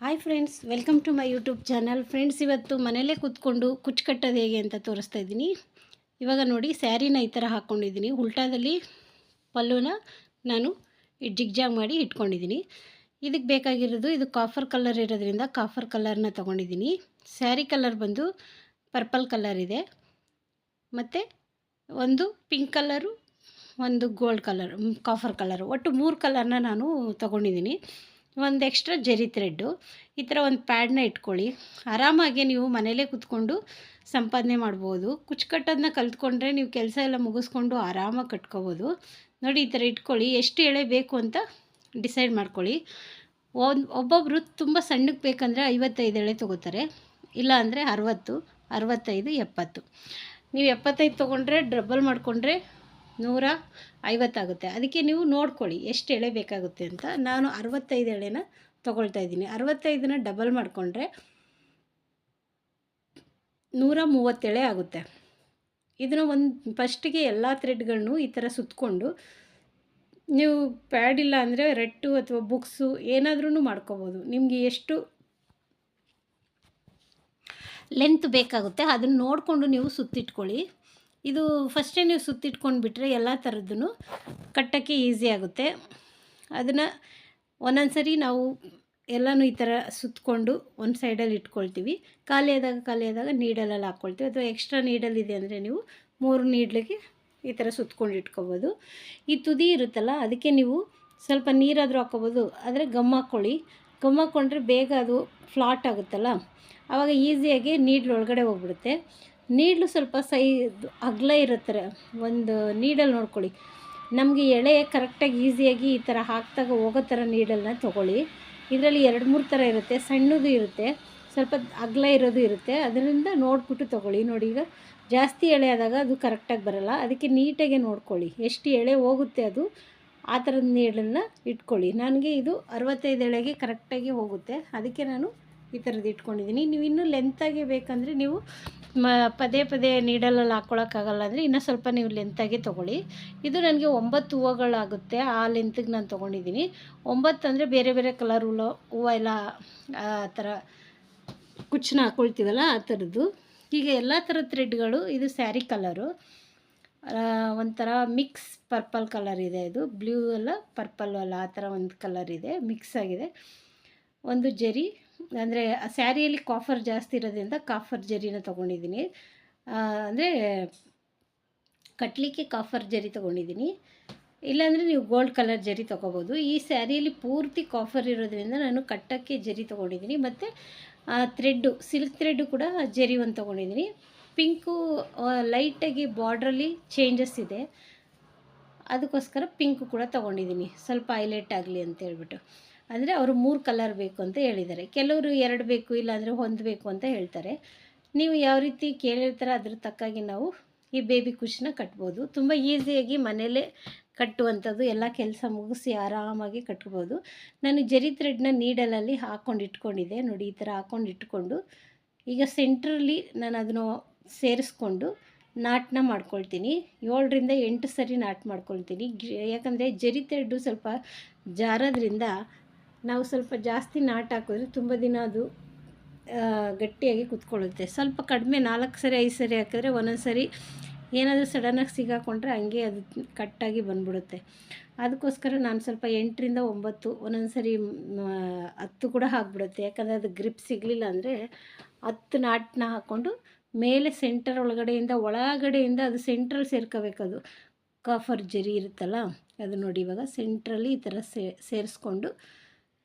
Hi friends, welcome to my YouTube channel. Friends, ಇವತ್ತು ಮನೆಯಲ್ಲೇ ಕೂತ್ಕೊಂಡು ಕುಚ್ಚು ಕಟ್ಟೋದು ಹೇಗೆ ಅಂತ ತೋರಿಸ್ತಾ ಇದ್ದೀನಿ. ಇವಾಗ ನೋಡಿ, ಸ್ಯಾರಿನ ಈ ಥರ ಹಾಕ್ಕೊಂಡಿದ್ದೀನಿ. ಉಲ್ಟಾದಲ್ಲಿ ಪಲ್ಲುನ ನಾನು ಜಿಗ್ಜಾಗ್ ಮಾಡಿ ಇಟ್ಕೊಂಡಿದ್ದೀನಿ. ಇದಕ್ಕೆ ಬೇಕಾಗಿರೋದು, ಇದು ಕಾಫರ್ ಕಲರ್ ಇರೋದ್ರಿಂದ ಕಾಫರ್ ಕಲರ್ನ ತೊಗೊಂಡಿದ್ದೀನಿ. ಸ್ಯಾರಿ ಕಲರ್ ಬಂದು ಪರ್ಪಲ್ ಕಲರ್ ಇದೆ, ಮತ್ತು ಒಂದು ಪಿಂಕ್ ಕಲರು, ಒಂದು ಗೋಲ್ಡ್ ಕಲರ್, ಕಾಫರ್ ಕಲರು, ಒಟ್ಟು 3 ಕಲರ್ನ ನಾನು ತೊಗೊಂಡಿದ್ದೀನಿ. ಒಂದು ಎಕ್ಸ್ಟ್ರಾ ಜರಿ ಥ್ರೆಡ್ಡು. ಈ ಥರ ಒಂದು ಪ್ಯಾಡ್ನ ಇಟ್ಕೊಳ್ಳಿ. ಆರಾಮಾಗಿ ನೀವು ಮನೇಲೇ ಕೂತ್ಕೊಂಡು ಸಂಪಾದನೆ ಮಾಡ್ಬೋದು. ಕುಚ್ಚು ಕಟ್ಟೋದನ್ನ ಕಲ್ತ್ಕೊಂಡ್ರೆ ನೀವು ಕೆಲಸ ಎಲ್ಲ ಮುಗಿಸ್ಕೊಂಡು ಆರಾಮಾಗಿ ಕಟ್ಕೋಬೋದು. ನೋಡಿ, ಈ ಥರ ಇಟ್ಕೊಳ್ಳಿ. ಎಷ್ಟು ಎಳೆ ಬೇಕು ಅಂತ ಡಿಸೈಡ್ ಮಾಡ್ಕೊಳ್ಳಿ. ಒಬ್ಬೊಬ್ಬರು ತುಂಬ ಸಣ್ಣಕ್ಕೆ ಬೇಕಂದರೆ 55 ಎಳೆ ತೊಗೋತಾರೆ, ಇಲ್ಲ ಅಂದರೆ 60, 65, 70. ನೀವು 75 ತೊಗೊಂಡ್ರೆ ಡಬಲ್ ಮಾಡಿಕೊಂಡ್ರೆ 150 ಆಗುತ್ತೆ. ಅದಕ್ಕೆ ನೀವು ನೋಡ್ಕೊಳ್ಳಿ ಎಷ್ಟು ಎಳೆ ಬೇಕಾಗುತ್ತೆ ಅಂತ. ನಾನು 65 ಎಳೆನ ತೊಗೊಳ್ತಾ ಇದ್ದೀನಿ. 65ನ ಡಬಲ್ ಮಾಡಿಕೊಂಡ್ರೆ 130 ಎಳೆ ಆಗುತ್ತೆ. ಇದನ್ನು ಒಂದು ಫಸ್ಟಿಗೆ ಎಲ್ಲ ಥ್ರೆಡ್ಗಳನ್ನು ಈ ಥರ ಸುತ್ತಕೊಂಡು, ನೀವು ಪ್ಯಾಡ್ ಇಲ್ಲ ಅಂದರೆ ರೆಟ್ಟು ಅಥವಾ ಬುಕ್ಸು ಏನಾದ್ರೂ ಮಾಡ್ಕೋಬೋದು. ನಿಮಗೆ ಎಷ್ಟು ಲೆಂತ್ ಬೇಕಾಗುತ್ತೆ ಅದನ್ನು ನೋಡಿಕೊಂಡು ನೀವು ಸುತ್ತಿಟ್ಕೊಳ್ಳಿ. ಇದು ಫಸ್ಟೇ ನೀವು ಸುತ್ತಿಟ್ಕೊಂಡು ಬಿಟ್ಟರೆ ಎಲ್ಲ ಥರದ್ದೂ ಕಟ್ಟೋಕ್ಕೆ ಈಸಿ ಆಗುತ್ತೆ. ಅದನ್ನು ಒಂದೊಂದು ಸರಿ ನಾವು ಎಲ್ಲನೂ ಈ ಥರ ಸುತ್ತಕೊಂಡು ಒಂದು ಸೈಡಲ್ಲಿ ಇಟ್ಕೊಳ್ತೀವಿ. ಖಾಲಿ ಆದಾಗ ನೀಡಲಲ್ಲಿ ಹಾಕ್ಕೊಳ್ತೀವಿ. ಅಥವಾ ಎಕ್ಸ್ಟ್ರಾ ನೀಡಲ್ ಇದೆ ಅಂದರೆ ನೀವು 3 ನೀಡ್ಲಿಗೆ ಈ ಥರ ಸುತ್ಕೊಂಡು ಇಟ್ಕೊಬೋದು. ಈ ತುದಿ ಇರುತ್ತಲ್ಲ, ಅದಕ್ಕೆ ನೀವು ಸ್ವಲ್ಪ ನೀರಾದರೂ ಹಾಕ್ಕೋಬೋದು. ಆದರೆ ಗಮ್ ಹಾಕ್ಕೊಳ್ಳಿ. ಗಮ್ ಹಾಕ್ಕೊಂಡ್ರೆ ಬೇಗ ಅದು ಫ್ಲಾಟ್ ಆಗುತ್ತಲ್ಲ, ಆವಾಗ ಈಸಿಯಾಗಿ ನೀಡ್ಲು ಒಳಗಡೆ ಹೋಗ್ಬಿಡುತ್ತೆ. ನೀಡ್ಲು ಸ್ವಲ್ಪ ಅಗಲ ಇರುತ್ತೆ. ಒಂದು ನೀಡಲ್ ನೋಡ್ಕೊಳ್ಳಿ. ನಮಗೆ ಎಳೆ ಕರೆಕ್ಟಾಗಿ ಈಸಿಯಾಗಿ ಈ ಥರ ಹಾಕಿದಾಗ ಹೋಗೋ ಥರ ನೀಡಲ್ನ ತೊಗೊಳ್ಳಿ. ಇದರಲ್ಲಿ 2-3 ಥರ ಇರುತ್ತೆ. ಸಣ್ಣದು ಇರುತ್ತೆ, ಸ್ವಲ್ಪ ಅಗಲ ಇರೋದು ಇರುತ್ತೆ. ಅದರಿಂದ ನೋಡಿಬಿಟ್ಟು ತೊಗೊಳ್ಳಿ. ನೋಡಿ, ಈಗ ಜಾಸ್ತಿ ಎಳೆ ಆದಾಗ ಅದು ಕರೆಕ್ಟಾಗಿ ಬರೋಲ್ಲ. ಅದಕ್ಕೆ ನೀಟಾಗಿ ನೋಡ್ಕೊಳ್ಳಿ ಎಷ್ಟು ಎಳೆ ಹೋಗುತ್ತೆ ಅದು, ಆ ಥರದ ನೀಡಲನ್ನ ಇಟ್ಕೊಳ್ಳಿ. ನನಗೆ ಇದು 65 ಎಳೆಗೆ ಕರೆಕ್ಟಾಗಿ ಹೋಗುತ್ತೆ. ಅದಕ್ಕೆ ನಾನು ಈ ಥರದ್ದು ಇಟ್ಕೊಂಡಿದ್ದೀನಿ. ನೀವು ಇನ್ನೂ ಲೆಂತಾಗಿ ಬೇಕಂದರೆ ನೀವು ಪದೇ ಪದೇ ನೀಡಲಲ್ಲಿ ಹಾಕ್ಕೊಳಕ್ಕಾಗಲ್ಲ ಅಂದರೆ ಇನ್ನೂ ಸ್ವಲ್ಪ ನೀವು ಲೆಂತಾಗಿ ತೊಗೊಳ್ಳಿ. ಇದು ನನಗೆ 9 ಹೂವುಗಳಾಗುತ್ತೆ, ಆ ಲೆಂತಿಗೆ ನಾನು ತೊಗೊಂಡಿದ್ದೀನಿ. 9 ಅಂದರೆ ಬೇರೆ ಬೇರೆ ಕಲರ್ ಹೂವು ಎಲ್ಲ ಆ ಥರ ಕುಚ್ಚನ್ನ ಹಾಕ್ಕೊಳ್ತೀವಲ್ಲ, ಆ ಥರದ್ದು. ಈಗ ಎಲ್ಲ ಥರದ ಥ್ರೆಡ್ಗಳು. ಇದು ಸ್ಯಾರಿ ಕಲರು, ಒಂಥರ ಮಿಕ್ಸ್ ಪರ್ಪಲ್ ಕಲರ್ ಇದೆ. ಇದು ಬ್ಲೂ ಅಲ್ಲ, ಪರ್ಪಲ್ಲು ಅಲ್ಲ, ಆ ಥರ ಒಂದು ಕಲರ್ ಇದೆ, ಮಿಕ್ಸ್ ಆಗಿದೆ. ಒಂದು ಜರಿ ಅಂದರೆ ಆ ಸ್ಯಾರಿಯಲ್ಲಿ ಕಾಫರ್ ಜಾಸ್ತಿ ಇರೋದ್ರಿಂದ ಕಾಫರ್ ಜರಿನ ತೊಗೊಂಡಿದ್ದೀನಿ. ಅಂದರೆ ಕಟ್ಟಲಿಕ್ಕೆ ಕಾಫರ್ ಜರಿ ತೊಗೊಂಡಿದ್ದೀನಿ. ಇಲ್ಲಾಂದರೆ ನೀವು ಗೋಲ್ಡ್ ಕಲರ್ ಜರಿ ತೊಗೋಬೋದು. ಈ ಸ್ಯಾರಿಯಲ್ಲಿ ಪೂರ್ತಿ ಕಾಫರ್ ಇರೋದ್ರಿಂದ ನಾನು ಕಟ್ಟೋಕ್ಕೆ ಜರಿ ತೊಗೊಂಡಿದ್ದೀನಿ. ಮತ್ತು ಥ್ರೆಡ್ಡು, ಸಿಲ್ಕ್ ಥ್ರೆಡ್ಡು ಕೂಡ ಜರಿ ಒಂದು ತೊಗೊಂಡಿದ್ದೀನಿ. ಪಿಂಕು ಲೈಟಾಗಿ ಬಾರ್ಡ್ರಲ್ಲಿ ಚೇಂಜಸ್ ಇದೆ, ಅದಕ್ಕೋಸ್ಕರ ಪಿಂಕು ಕೂಡ ತೊಗೊಂಡಿದ್ದೀನಿ, ಸ್ವಲ್ಪ ಹೈಲೈಟ್ ಆಗಲಿ ಅಂತ ಹೇಳ್ಬಿಟ್ಟು. ಅಂದರೆ ಅವರು 3 ಕಲರ್ ಬೇಕು ಅಂತ ಹೇಳಿದ್ದಾರೆ. ಕೆಲವರು 2 ಬೇಕು, ಇಲ್ಲಾಂದರೆ 1 ಬೇಕು ಅಂತ ಹೇಳ್ತಾರೆ. ನೀವು ಯಾವ ರೀತಿ ಕೇಳಿರ್ತಾರೆ ಅದ್ರ ತಕ್ಕಾಗಿ ನಾವು ಈ ಬೇಬಿ ಕುಚ್ಚನ್ನ ಕಟ್ಬೋದು. ತುಂಬ ಈಸಿಯಾಗಿ ಮನೆಯಲ್ಲೇ ಕಟ್ಟುವಂಥದ್ದು. ಎಲ್ಲ ಕೆಲಸ ಮುಗಿಸಿ ಆರಾಮಾಗಿ ಕಟ್ಬೋದು. ನಾನು ಜರಿ ಥ್ರೆಡ್ನ ನೀಡಲಲ್ಲಿ ಹಾಕ್ಕೊಂಡು ಇಟ್ಕೊಂಡಿದ್ದೆ. ನೋಡಿ, ಈ ಥರ ಹಾಕ್ಕೊಂಡು ಇಟ್ಕೊಂಡು ಈಗ ಸೆಂಟ್ರಲ್ಲಿ ನಾನು ಅದನ್ನು ಸೇರಿಸ್ಕೊಂಡು ನಾಟನ್ನ ಮಾಡ್ಕೊಳ್ತೀನಿ. 7ರಿಂದ 8 ಸರಿ ನಾಟ್ ಮಾಡ್ಕೊಳ್ತೀನಿ. ಯಾಕಂದರೆ ಜರಿ ಥ್ರೆಡ್ಡು ಸ್ವಲ್ಪ ಜಾರೋದ್ರಿಂದ ನಾವು ಸ್ವಲ್ಪ ಜಾಸ್ತಿ ನಾಟ್ ಹಾಕಿದ್ರೆ ತುಂಬ ದಿನ ಅದು ಗಟ್ಟಿಯಾಗಿ ಕುತ್ಕೊಳ್ಳುತ್ತೆ. ಸ್ವಲ್ಪ ಕಡಿಮೆ 4 ಸರಿ 5 ಸರಿ ಹಾಕಿದ್ರೆ ಒಂದೊಂದು ಸರಿ ಏನಾದರೂ ಸಡನ್ನಾಗಿ ಸಿಗಾಕೊಂಡ್ರೆ ಹಂಗೆ ಅದು ಕಟ್ಟಾಗಿ ಬಂದ್ಬಿಡುತ್ತೆ. ಅದಕ್ಕೋಸ್ಕರ ನಾನು ಸ್ವಲ್ಪ 8ರಿಂದ 9, ಒಂದೊಂದು ಸರಿ 10 ಕೂಡ ಹಾಕ್ಬಿಡುತ್ತೆ. ಯಾಕಂದರೆ ಅದು ಗ್ರಿಪ್ ಸಿಗಲಿಲ್ಲ ಅಂದರೆ 10 ನಾಟನ್ನ ಹಾಕ್ಕೊಂಡು ಮೇಲೆ ಸೆಂಟರ್ ಒಳಗಡೆಯಿಂದ ಅದು ಸೆಂಟ್ರಲ್ಲಿ ಸೇರ್ಕೋಬೇಕದು. ಕಾಫರ್ ಜರಿ ಇರುತ್ತಲ್ಲ ಅದು. ನೋಡಿ, ಇವಾಗ ಸೆಂಟ್ರಲ್ಲಿ ಈ ಥರ ಸೇರಿಸ್ಕೊಂಡು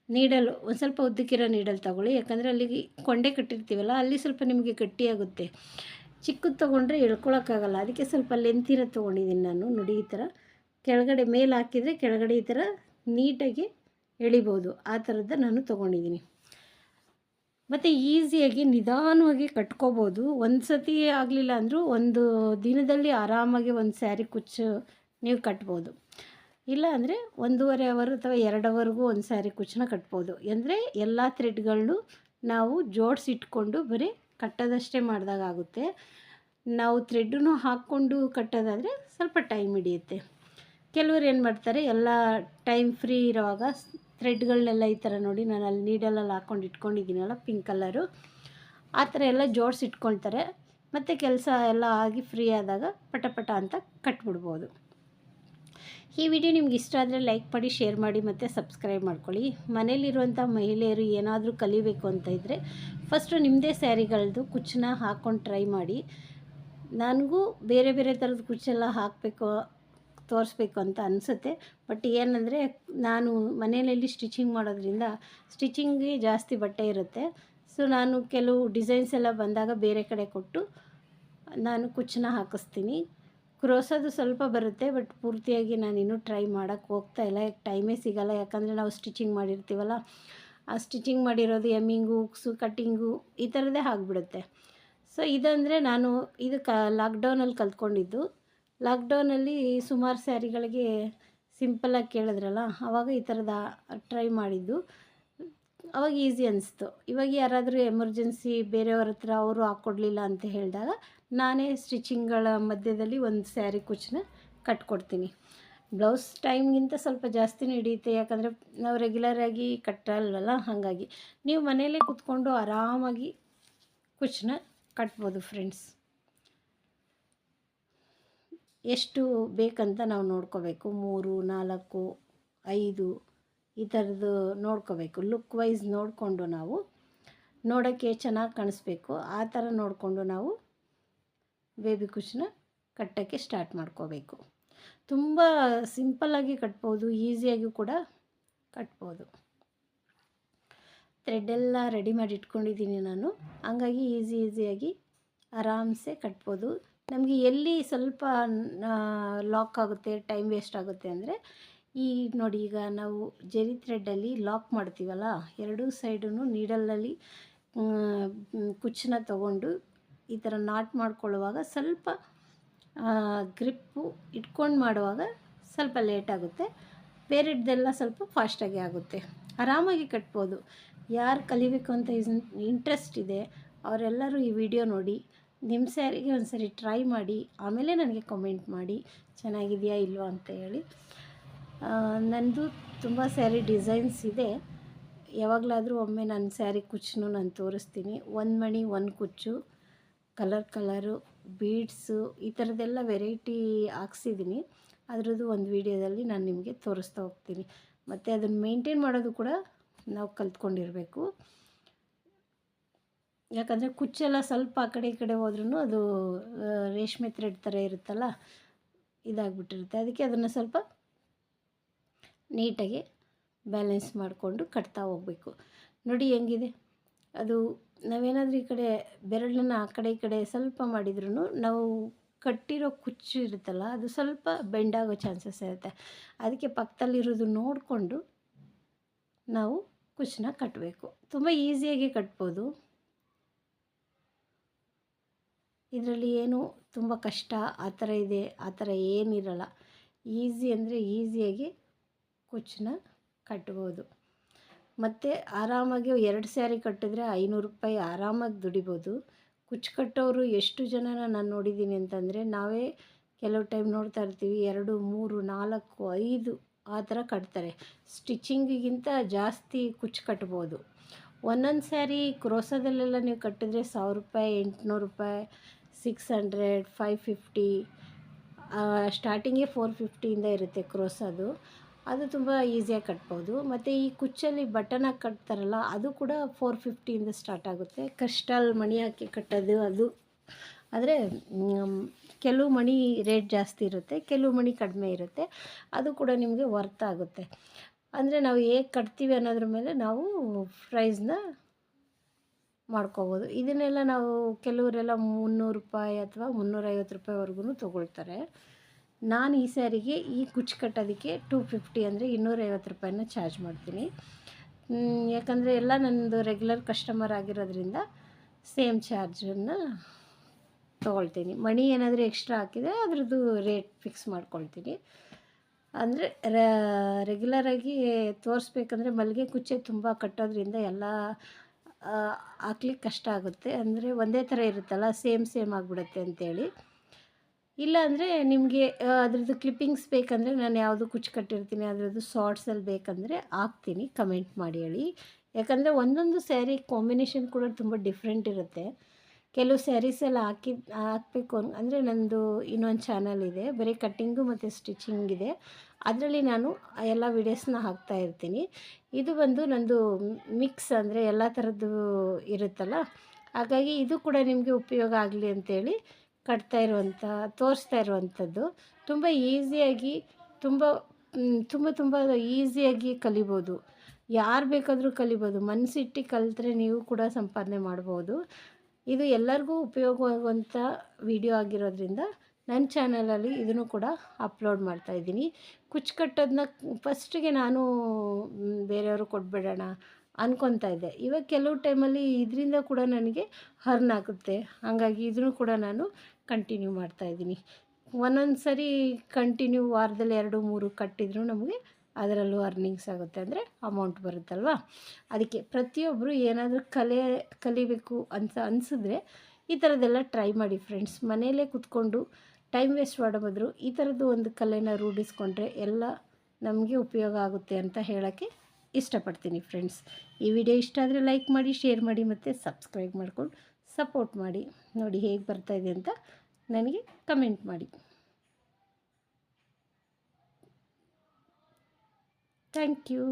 ನೀಡಲ್ ಒಂದು ಸ್ವಲ್ಪ ಉದ್ದಕ್ಕಿರೋ ನೀಡಲ್ ತೊಗೊಳ್ಳಿ. ಯಾಕಂದರೆ ಅಲ್ಲಿಗೆ ಕೊಂಡೆ ಕಟ್ಟಿರ್ತೀವಲ್ಲ, ಅಲ್ಲಿ ಸ್ವಲ್ಪ ನಿಮಗೆ ಗಟ್ಟಿಯಾಗುತ್ತೆ. ಚಿಕ್ಕದು ತೊಗೊಂಡ್ರೆ ಎಳ್ಕೊಳಕ್ಕಾಗಲ್ಲ. ಅದಕ್ಕೆ ಸ್ವಲ್ಪ ಲೆಂತಿರೋ ತೊಗೊಂಡಿದ್ದೀನಿ ನಾನು. ನೋಡಿ, ಈ ಥರ ಕೆಳಗಡೆ ಮೇಲೆ ಹಾಕಿದರೆ ಕೆಳಗಡೆ ಈ ಥರ ನೀಟಾಗಿ ಎಳಿಬೋದು. ಆ ಥರದ್ದು ನಾನು ತೊಗೊಂಡಿದ್ದೀನಿ. ಮತ್ತು ಈಸಿಯಾಗಿ ನಿಧಾನವಾಗಿ ಕಟ್ಕೋಬೋದು. ಒಂದು ಸತಿ ಆಗಲಿಲ್ಲ ಅಂದರೂ ಒಂದು ದಿನದಲ್ಲಿ ಆರಾಮಾಗಿ ಒಂದು ಸ್ಯಾರಿ ಕುಚ್ಚು ನೀವು ಕಟ್ಬೋದು. ಇಲ್ಲ ಅಂದರೆ 1.5 ಅವರ್ ಅಥವಾ 2 ಅವರ್ಗೂ ಒಂದು ಸ್ಯಾರಿ ಕುಚ್ಚನ್ನ ಕಟ್ಬೋದು. ಅಂದರೆ ಎಲ್ಲ ಥ್ರೆಡ್ಗಳನ್ನು ನಾವು ಜೋಡಿಸಿಟ್ಕೊಂಡು ಬರೀ ಕಟ್ಟೋದಷ್ಟೇ ಮಾಡಿದಾಗ ಆಗುತ್ತೆ. ನಾವು ಥ್ರೆಡ್ಡನ್ನು ಹಾಕ್ಕೊಂಡು ಕಟ್ಟೋದಾದರೆ ಸ್ವಲ್ಪ ಟೈಮ್ ಹಿಡಿಯುತ್ತೆ. ಕೆಲವರು ಏನು ಮಾಡ್ತಾರೆ, ಎಲ್ಲ ಟೈಮ್ ಫ್ರೀ ಇರೋವಾಗ ಥ್ರೆಡ್ಗಳನ್ನೆಲ್ಲ ಈ ಥರ ನೋಡಿ ನಾನು ಅಲ್ಲಿ ನೀಡಲಲ್ಲಿ ಹಾಕ್ಕೊಂಡು ಇಟ್ಕೊಂಡಿದ್ದೀನಲ್ಲ ಪಿಂಕ್ ಕಲರು, ಆ ಥರ ಎಲ್ಲ ಜೋಡಿಸಿ ಇಟ್ಕೊಳ್ತಾರೆ. ಮತ್ತು ಕೆಲಸ ಎಲ್ಲ ಆಗಿ ಫ್ರೀ ಆದಾಗ ಪಟ ಪಟ ಅಂತ ಕಟ್ಬಿಡ್ಬೋದು. ಈ ವಿಡಿಯೋ ನಿಮ್ಗೆ ಇಷ್ಟ ಆದರೆ ಲೈಕ್ ಮಾಡಿ, ಶೇರ್ ಮಾಡಿ ಮತ್ತು ಸಬ್ಸ್ಕ್ರೈಬ್ ಮಾಡ್ಕೊಳ್ಳಿ. ಮನೇಲಿರುವಂಥ ಮಹಿಳೆಯರು ಏನಾದರೂ ಕಲಿಬೇಕು ಅಂತ ಇದ್ದರೆ ಫಸ್ಟು ನಿಮ್ಮದೇ ಸ್ಯಾರಿಗಳದ್ದು ಕುಚ್ಚನ್ನ ಹಾಕ್ಕೊಂಡು ಟ್ರೈ ಮಾಡಿ. ನನಗೂ ಬೇರೆ ಬೇರೆ ಥರದ ಕುಚ್ಚೆಲ್ಲ ಹಾಕಬೇಕು, ತೋರಿಸ್ಬೇಕು ಅಂತ ಅನಿಸುತ್ತೆ. ಬಟ್ ಏನಂದರೆ ನಾನು ಮನೆಯಲ್ಲಿ ಸ್ಟಿಚಿಂಗ್ ಮಾಡೋದ್ರಿಂದ ಸ್ಟಿಚಿಂಗ್ಗೆ ಜಾಸ್ತಿ ಬಟ್ಟೆ ಇರುತ್ತೆ. ಸೊ ನಾನು ಕೆಲವು ಡಿಸೈನ್ಸ್ ಎಲ್ಲ ಬಂದಾಗ ಬೇರೆ ಕಡೆ ಕೊಟ್ಟು ನಾನು ಕುಚ್ಚನ್ನ ಹಾಕಿಸ್ತೀನಿ. ಕ್ರೋಸೋದು ಸ್ವಲ್ಪ ಬರುತ್ತೆ, ಬಟ್ ಪೂರ್ತಿಯಾಗಿ ನಾನಿನ್ನೂ ಟ್ರೈ ಮಾಡೋಕ್ಕೆ ಹೋಗ್ತಾಯಿಲ್ಲ. ಟೈಮೇ ಸಿಗೋಲ್ಲ, ಯಾಕಂದರೆ ನಾವು ಸ್ಟಿಚಿಂಗ್ ಮಾಡಿರ್ತೀವಲ್ಲ, ಆ ಸ್ಟಿಚಿಂಗ್ ಮಾಡಿರೋದು ಎಮ್ಮಿಂಗು, ಉಕ್ಸು, ಕಟ್ಟಿಂಗು ಈ ಥರದ್ದೇ ಆಗಿಬಿಡುತ್ತೆ. ಸೊ ಇದಂದರೆ ನಾನು ಇದು ಲಾಕ್ಡೌನಲ್ಲಿ ಕಲ್ತ್ಕೊಂಡಿದ್ದು. ಲಾಕ್ಡೌನಲ್ಲಿ ಸುಮಾರು ಸ್ಯಾರಿಗಳಿಗೆ ಸಿಂಪಲಾಗಿ ಕೇಳಿದ್ರಲ್ಲ, ಆವಾಗ ಈ ಥರದ ಟ್ರೈ ಮಾಡಿದ್ದು. ಅವಾಗ ಈಸಿ ಅನಿಸ್ತು. ಇವಾಗ ಯಾರಾದರೂ ಎಮರ್ಜೆನ್ಸಿ ಬೇರೆಯವ್ರ ಹತ್ರ ಅವರು ಹಾಕ್ಕೊಡ್ಲಿಲ್ಲ ಅಂತ ಹೇಳಿದಾಗ ನಾನೇ ಸ್ಟಿಚಿಂಗ್ಗಳ ಮಧ್ಯದಲ್ಲಿ ಒಂದು ಸ್ಯಾರಿ ಕುಚ್ಚನ್ನ ಕಟ್ಕೊಡ್ತೀನಿ. ಬ್ಲೌಸ್ ಟೈಮ್ಗಿಂತ ಸ್ವಲ್ಪ ಜಾಸ್ತಿನೇ ಹಿಡಿಯುತ್ತೆ, ಯಾಕಂದರೆ ನಾವು ರೆಗ್ಯುಲರಾಗಿ ಕಟ್ಟಲ್ವಲ್ಲ. ಹಾಗಾಗಿ ನೀವು ಮನೆಯಲ್ಲೇ ಕೂತ್ಕೊಂಡು ಆರಾಮಾಗಿ ಕುಚ್ಚನ್ನ ಕಟ್ಬೋದು ಫ್ರೆಂಡ್ಸ್. ಎಷ್ಟು ಬೇಕಂತ ನಾವು ನೋಡ್ಕೋಬೇಕು. 3, 4, 5 ಈ ಥರದ್ದು ನೋಡ್ಕೋಬೇಕು. ಲುಕ್ ವೈಸ್ ನೋಡಿಕೊಂಡು ನಾವು ನೋಡೋಕ್ಕೆ ಚೆನ್ನಾಗಿ ಕಾಣಿಸ್ಬೇಕು. ಆ ಥರ ನೋಡಿಕೊಂಡು ನಾವು ಬೇಬಿ ಕುಚ್ಚನ್ನ ಕಟ್ಟೋಕ್ಕೆ ಸ್ಟಾರ್ಟ್ ಮಾಡ್ಕೋಬೇಕು. ತುಂಬ ಸಿಂಪಲ್ಲಾಗಿ ಕಟ್ಬೋದು, ಈಸಿಯಾಗಿ ಕೂಡ ಕಟ್ಬೋದು. ಥ್ರೆಡ್ಡೆಲ್ಲ ರೆಡಿ ಮಾಡಿ ಇಟ್ಕೊಂಡಿದ್ದೀನಿ ನಾನು, ಹಂಗಾಗಿ ಈಸಿಯಾಗಿ ಆರಾಮ್ಸೆ ಕಟ್ಬೋದು. ನಮಗೆ ಎಲ್ಲಿ ಸ್ವಲ್ಪ ಲಾಕ್ ಆಗುತ್ತೆ, ಟೈಮ್ ವೇಸ್ಟ್ ಆಗುತ್ತೆ ಅಂದರೆ ಈ ನೋಡಿ, ಈಗ ನಾವು ಜರಿ ಥ್ರೆಡ್ಡಲ್ಲಿ ಲಾಕ್ ಮಾಡ್ತೀವಲ್ಲ, ಎರಡೂ ಸೈಡೂ ನೀಡಲಲ್ಲಿ ಕುಚ್ಚನ್ನ ತಗೊಂಡು ಈ ಥರ ನಾಟ್ ಮಾಡ್ಕೊಳ್ಳುವಾಗ ಸ್ವಲ್ಪ ಗ್ರಿಪ್ಪು ಇಟ್ಕೊಂಡು ಮಾಡುವಾಗ ಸ್ವಲ್ಪ ಲೇಟ್ ಆಗುತ್ತೆ. ಬೇರೆದ್ದೆಲ್ಲ ಸ್ವಲ್ಪ ಫಾಸ್ಟಾಗಿ ಆಗುತ್ತೆ. ಆರಾಮಾಗಿ ಕಟ್ಬೋದು. ಯಾರು ಕಲಿಬೇಕು ಅಂತ ಇಂಟ್ರೆಸ್ಟ್ ಇದೆ ಅವರೆಲ್ಲರೂ ಈ ವಿಡಿಯೋ ನೋಡಿ ನಿಮ್ಮ ಸ್ಯಾರಿಗೆ ಒಂದು ಸರಿ ಟ್ರೈ ಮಾಡಿ, ಆಮೇಲೆ ನನಗೆ ಕಮೆಂಟ್ ಮಾಡಿ ಚೆನ್ನಾಗಿದೆಯಾ ಇಲ್ವಾ ಅಂತ ಹೇಳಿ. ನನ್ನದು ತುಂಬ ಸ್ಯಾರಿ ಡಿಸೈನ್ಸ್ ಇದೆ. ಯಾವಾಗಲಾದರೂ ಒಮ್ಮೆ ನನ್ನ ಸ್ಯಾರಿ ಕುಚ್ಚನ್ನು ನಾನು ತೋರಿಸ್ತೀನಿ. ಒಂದು ಮಣಿ, ಒಂದು ಕುಚ್ಚು, ಕಲರು, ಬೀಡ್ಸು ಈ ಥರದ್ದೆಲ್ಲ ವೆರೈಟಿ ಹಾಕ್ಸಿದ್ದೀನಿ. ಅದರದ್ದು ಒಂದು ವಿಡಿಯೋದಲ್ಲಿ ನಾನು ನಿಮಗೆ ತೋರಿಸ್ತಾ ಹೋಗ್ತೀನಿ. ಮತ್ತು ಅದನ್ನು ಮೇಂಟೈನ್ ಮಾಡೋದು ಕೂಡ ನಾವು ಕಲ್ತ್ಕೊಂಡಿರಬೇಕು. ಯಾಕಂದರೆ ಕುಚ್ಚೆಲ್ಲ ಸ್ವಲ್ಪ ಆ ಕಡೆ ಈ ಕಡೆ ಹೋದ್ರೂ ಅದು ರೇಷ್ಮೆ ಥ್ರೆಡ್ ಥರ ಇರುತ್ತಲ್ಲ, ಇದಾಗಿಬಿಟ್ಟಿರುತ್ತೆ. ಅದಕ್ಕೆ ಅದನ್ನು ಸ್ವಲ್ಪ ನೀಟಾಗಿ ಬ್ಯಾಲೆನ್ಸ್ ಮಾಡಿಕೊಂಡು ಕಟ್ತಾ ಹೋಗಬೇಕು. ನೋಡಿ ಹೆಂಗಿದೆ ಅದು. ನಾವೇನಾದರೂ ಈ ಕಡೆ ಬೆರಳನ್ನ ಆ ಕಡೆ ಈ ಕಡೆ ಸ್ವಲ್ಪ ಮಾಡಿದ್ರೂ ನಾವು ಕಟ್ಟಿರೋ ಕುಚ್ಚು ಇರುತ್ತಲ್ಲ, ಅದು ಸ್ವಲ್ಪ ಬೆಂಡಾಗೋ ಚಾನ್ಸಸ್ ಇರುತ್ತೆ. ಅದಕ್ಕೆ ಪಕ್ಕದಲ್ಲಿರೋದು ನೋಡಿಕೊಂಡು ನಾವು ಕುಚ್ಚನ್ನ ಕಟ್ಟಬೇಕು. ತುಂಬ ಈಸಿಯಾಗಿ ಕಟ್ಬೋದು. ಇದರಲ್ಲಿ ಏನು ತುಂಬ ಕಷ್ಟ ಆ ಥರ ಇದೆ, ಆ ಥರ ಏನಿರಲ್ಲ. ಈಸಿ ಅಂದರೆ ಈಸಿಯಾಗಿ ಕುಚ್ಚನ್ನ ಕಟ್ಬೋದು. ಮತ್ತು ಆರಾಮಾಗಿ 2 ಸ್ಯಾರಿ ಕಟ್ಟಿದ್ರೆ 500 ರೂಪಾಯಿ ಆರಾಮಾಗಿ ದುಡಿಬೋದು. ಕುಚ್ಚು ಕಟ್ಟೋರು ಎಷ್ಟು ಜನನ ನಾನು ನೋಡಿದ್ದೀನಿ ಅಂತಂದರೆ, ನಾವೇ ಕೆಲವು ಟೈಮ್ ನೋಡ್ತಾ ಇರ್ತೀವಿ 2, 3, 4, 5 ಆ ಥರ ಕಟ್ತಾರೆ. ಸ್ಟಿಚಿಂಗಿಗಿಂತ ಜಾಸ್ತಿ ಕುಚ್ಚು ಕಟ್ಬೋದು. ಒಂದೊಂದು ಸ್ಯಾರಿ ಕ್ರೋಸದಲ್ಲೆಲ್ಲ ನೀವು ಕಟ್ಟಿದ್ರೆ 1000 ರೂಪಾಯಿ, 800 ರೂಪಾಯಿ, 600, 550, ಸ್ಟಾರ್ಟಿಂಗೇ 450ಇಂದ ಇರುತ್ತೆ ಕ್ರೋಸದು. ಅದು ತುಂಬ ಈಸಿಯಾಗಿ ಕಟ್ಬೋದು. ಮತ್ತು ಈ ಕುಚ್ಚಲ್ಲಿ ಬಟನ್ ಹಾಕಿ ಕಟ್ತಾರಲ್ಲ, ಅದು ಕೂಡ 450ಇಂದ ಸ್ಟಾರ್ಟ್ ಆಗುತ್ತೆ. ಕ್ರಿಸ್ಟಲ್ ಮಣಿ ಹಾಕಿ ಕಟ್ಟೋದು ಅದು. ಆದರೆ ಕೆಲವು ಮಣಿ ರೇಟ್ ಜಾಸ್ತಿ ಇರುತ್ತೆ, ಕೆಲವು ಮಣಿ ಕಡಿಮೆ ಇರುತ್ತೆ. ಅದು ಕೂಡ ನಿಮಗೆ ವರ್ತ್ ಆಗುತ್ತೆ. ಅಂದರೆ ನಾವು ಹೇಗೆ ಕಟ್ತೀವಿ ಅನ್ನೋದ್ರ ಮೇಲೆ ನಾವು ಪ್ರೈಸ್ನ ಮಾಡ್ಕೋಬೋದು. ಇದನ್ನೆಲ್ಲ ನಾವು ಕೆಲವರೆಲ್ಲ 300 ರೂಪಾಯಿ ಅಥವಾ 350 ರೂಪಾಯಿವರೆಗೂ ತೊಗೊಳ್ತಾರೆ. ನಾನು ಈ ಸ್ಯಾರಿಗೆ ಈ ಕುಚ್ಚು ಕಟ್ಟೋದಕ್ಕೆ 250 ಅಂದರೆ 250 ರೂಪಾಯಿನ ಚಾರ್ಜ್ ಮಾಡ್ತೀನಿ. ಯಾಕಂದರೆ ಎಲ್ಲ ನನ್ನದು ರೆಗ್ಯುಲರ್ ಕಸ್ಟಮರ್ ಆಗಿರೋದ್ರಿಂದ ಸೇಮ್ ಚಾರ್ಜನ್ನು ತೊಗೊಳ್ತೀನಿ. ಮಣಿ ಏನಾದರೂ ಎಕ್ಸ್ಟ್ರಾ ಹಾಕಿದರೆ ಅದ್ರದ್ದು ರೇಟ್ ಫಿಕ್ಸ್ ಮಾಡ್ಕೊಳ್ತೀನಿ. ಅಂದರೆ ರೆಗ್ಯುಲರಾಗಿ ತೋರಿಸ್ಬೇಕಂದ್ರೆ ಮಲ್ಲಿಗೆ ಕುಚ್ಚೆ ತುಂಬ ಕಟ್ಟೋದ್ರಿಂದ ಎಲ್ಲ ಹಾಕ್ಲಿಕ್ಕೆ ಕಷ್ಟ ಆಗುತ್ತೆ. ಅಂದರೆ ಒಂದೇ ಥರ ಇರುತ್ತಲ್ಲ, ಸೇಮ್ ಆಗಿಬಿಡುತ್ತೆ ಅಂಥೇಳಿ ಇಲ್ಲ ಅಂದರೆ ನಿಮಗೆ ಅದ್ರದ್ದು ಕ್ಲಿಪ್ಪಿಂಗ್ಸ್ ಬೇಕಂದರೆ ನಾನು ಯಾವುದು ಕುಚ್ಚು ಕಟ್ಟಿರ್ತೀನಿ ಅದರದ್ದು ಶಾರ್ಟ್ಸಲ್ಲಿ ಬೇಕಂದರೆ ಹಾಕ್ತೀನಿ, ಕಮೆಂಟ್ ಮಾಡಿ ಹೇಳಿ. ಯಾಕಂದರೆ ಒಂದೊಂದು ಸ್ಯಾರಿ ಕಾಂಬಿನೇಷನ್ ಕೂಡ ತುಂಬ ಡಿಫ್ರೆಂಟ್ ಇರುತ್ತೆ. ಕೆಲವು ಸ್ಯಾರೀಸೆಲ್ಲ ಹಾಕಬೇಕು ಅಂದರೆ ನನ್ನದು ಇನ್ನೊಂದು ಚಾನಲ್ ಇದೆ, ಬರೀ ಕಟ್ಟಿಂಗು ಮತ್ತು ಸ್ಟಿಚಿಂಗ್ ಇದೆ. ಅದರಲ್ಲಿ ನಾನು ಎಲ್ಲ ವೀಡಿಯೋಸ್ನ ಹಾಕ್ತಾಯಿರ್ತೀನಿ. ಇದು ಬಂದು ನನ್ನದು ಮಿಕ್ಸ್, ಅಂದರೆ ಎಲ್ಲ ಥರದ್ದು ಇರುತ್ತಲ್ಲ, ಹಾಗಾಗಿ ಇದು ಕೂಡ ನಿಮಗೆ ಉಪಯೋಗ ಆಗಲಿ ಅಂತೇಳಿ ತೋರಿಸ್ತಾ ಇರುವಂಥದ್ದು. ತುಂಬ ಈಸಿಯಾಗಿ ತುಂಬ ತುಂಬ ತುಂಬ ಈಸಿಯಾಗಿ ಕಲಿಬೋದು, ಯಾರು ಬೇಕಾದರೂ ಕಲಿಬೋದು. ಮನಸ್ಸಿಟ್ಟು ಕಲಿತ್ರೆ ನೀವು ಕೂಡ ಸಂಪಾದನೆ ಮಾಡ್ಬೋದು. ಇದು ಎಲ್ಲರಿಗೂ ಉಪಯೋಗವಾಗುವಂಥ ವಿಡಿಯೋ ಆಗಿರೋದ್ರಿಂದ ನನ್ನ ಚಾನಲಲ್ಲಿ ಇದನ್ನು ಕೂಡ ಅಪ್ಲೋಡ್ ಮಾಡ್ತಾಯಿದ್ದೀನಿ. ಕುಚ್ಚು ಕಟ್ಟೋದನ್ನ ಫಸ್ಟಿಗೆ ನಾನು ಬೇರೆಯವರು ಕೊಟ್ಬಿಡೋಣ ಅಂದ್ಕೊತಾ ಇದ್ದೆ. ಇವಾಗ ಕೆಲವು ಟೈಮಲ್ಲಿ ಇದರಿಂದ ಕೂಡ ನನಗೆ ಅರ್ನ್ ಆಗುತ್ತೆ, ಹಾಗಾಗಿ ಇದನ್ನು ಕೂಡ ನಾನು ಕಂಟಿನ್ಯೂ ಮಾಡ್ತಾಯಿದ್ದೀನಿ. ಒಂದೊಂದು ಸರಿ ಕಂಟಿನ್ಯೂ ವಾರದಲ್ಲಿ 2-3 ಕಟ್ಟಿದರೂ ನಮಗೆ ಅದರಲ್ಲೂ ಅರ್ನಿಂಗ್ಸ್ ಆಗುತ್ತೆ, ಅಂದರೆ ಅಮೌಂಟ್ ಬರುತ್ತಲ್ವ. ಅದಕ್ಕೆ ಪ್ರತಿಯೊಬ್ಬರು ಏನಾದರೂ ಕಲಿಬೇಕು ಅಂತ ಅನಿಸಿದ್ರೆ ಈ ಥರದ್ದೆಲ್ಲ ಟ್ರೈ ಮಾಡಿ ಫ್ರೆಂಡ್ಸ್. ಮನೆಯಲ್ಲೇ ಕೂತ್ಕೊಂಡು ಟೈಮ್ ವೇಸ್ಟ್ ಮಾಡೋ ಬದಲು ಈ ಥರದ್ದು ಒಂದು ಕಲೆನ ರೂಢಿಸ್ಕೊಂಡ್ರೆ ಎಲ್ಲ ನಮಗೆ ಉಪಯೋಗ ಆಗುತ್ತೆ ಅಂತ ಹೇಳೋಕ್ಕೆ ಇಷ್ಟಪಡ್ತೀನಿ ಫ್ರೆಂಡ್ಸ್. ಈ ವಿಡಿಯೋ ಇಷ್ಟ ಆದರೆ ಲೈಕ್ ಮಾಡಿ, ಶೇರ್ ಮಾಡಿ ಮತ್ತು ಸಬ್ಸ್ಕ್ರೈಬ್ ಮಾಡ್ಕೊಂಡು ಸಪೋರ್ಟ್ ಮಾಡಿ. ನೋಡಿ ಹೇಗೆ ಬರ್ತಾಯಿದೆ ಅಂತ ನನಗೆ ಕಮೆಂಟ್ ಮಾಡಿ. Thank you.